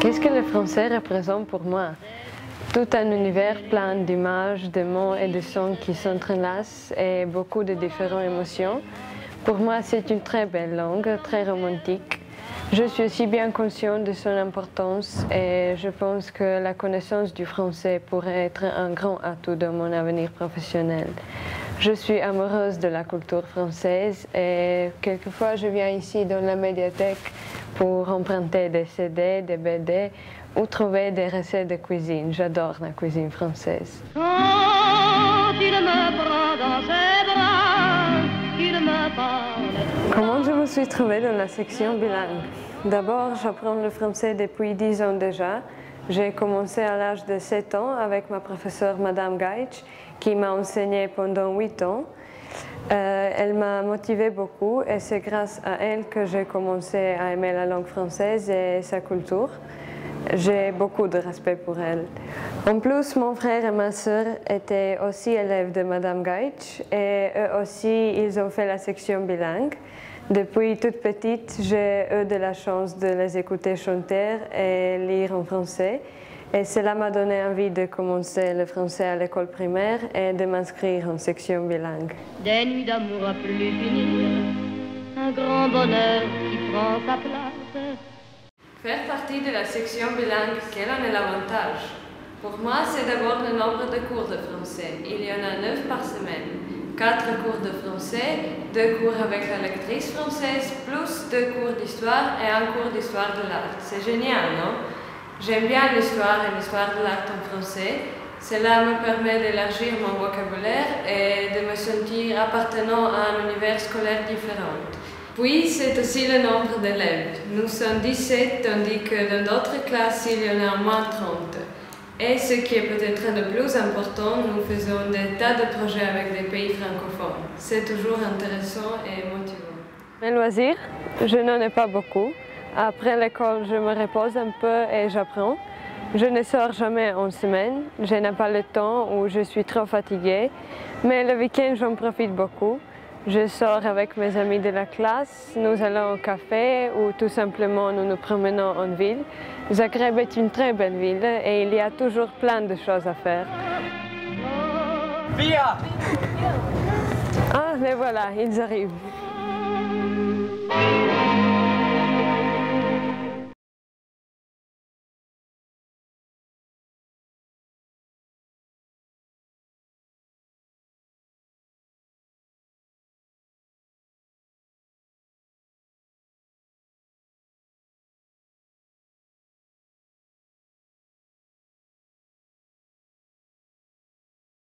Qu'est-ce que le français représente pour moi? Tout un univers plein d'images, de mots et de sons qui s'entrelacent et beaucoup de différentes émotions. Pour moi, c'est une très belle langue, très romantique. Je suis aussi bien consciente de son importance et je pense que la connaissance du français pourrait être un grand atout dans mon avenir professionnel. Je suis amoureuse de la culture française et quelquefois je viens ici dans la médiathèque pour emprunter des CD, des BD ou trouver des recettes de cuisine. J'adore la cuisine française. Quand il me prend dans ses bras, il me parle. Comment je me suis trouvée dans la section bilingue? D'abord, j'apprends le français depuis 10 ans déjà. J'ai commencé à l'âge de 7 ans avec ma professeure Madame Gaitch, qui m'a enseigné pendant 8 ans. Elle m'a motivée beaucoup et c'est grâce à elle que j'ai commencé à aimer la langue française et sa culture. J'ai beaucoup de respect pour elle. En plus, mon frère et ma sœur étaient aussi élèves de Madame Gaitch et eux aussi, ils ont fait la section bilingue. Depuis toute petite, j'ai eu de la chance de les écouter chanter et lire en français. Et cela m'a donné envie de commencer le français à l'école primaire et de m'inscrire en section bilingue. Des nuits d'amour à plus finir, un grand bonheur qui prend sa place. Faire partie de la section bilingue, quel en est l'avantage? Pour moi, c'est d'abord le nombre de cours de français. Il y en a 9 par semaine. 4 cours de français, 2 cours avec la lectrice française, plus 2 cours d'histoire et un cours d'histoire de l'art. C'est génial, non? J'aime bien l'histoire et l'histoire de l'art en français. Cela me permet d'élargir mon vocabulaire et de me sentir appartenant à un univers scolaire différent. Puis, c'est aussi le nombre d'élèves. Nous sommes 17, tandis que dans d'autres classes, il y en a au moins 30. Et ce qui est peut-être le plus important, nous faisons des tas de projets avec des pays francophones. C'est toujours intéressant et motivant. Mes loisirs, je n'en ai pas beaucoup. Après l'école, je me repose un peu et j'apprends. Je ne sors jamais en semaine, je n'ai pas le temps ou je suis trop fatiguée. Mais le week-end, j'en profite beaucoup. Je sors avec mes amis de la classe, nous allons au café ou tout simplement nous nous promenons en ville. Zagreb est une très belle ville et il y a toujours plein de choses à faire. Via! Ah, mais voilà, ils arrivent.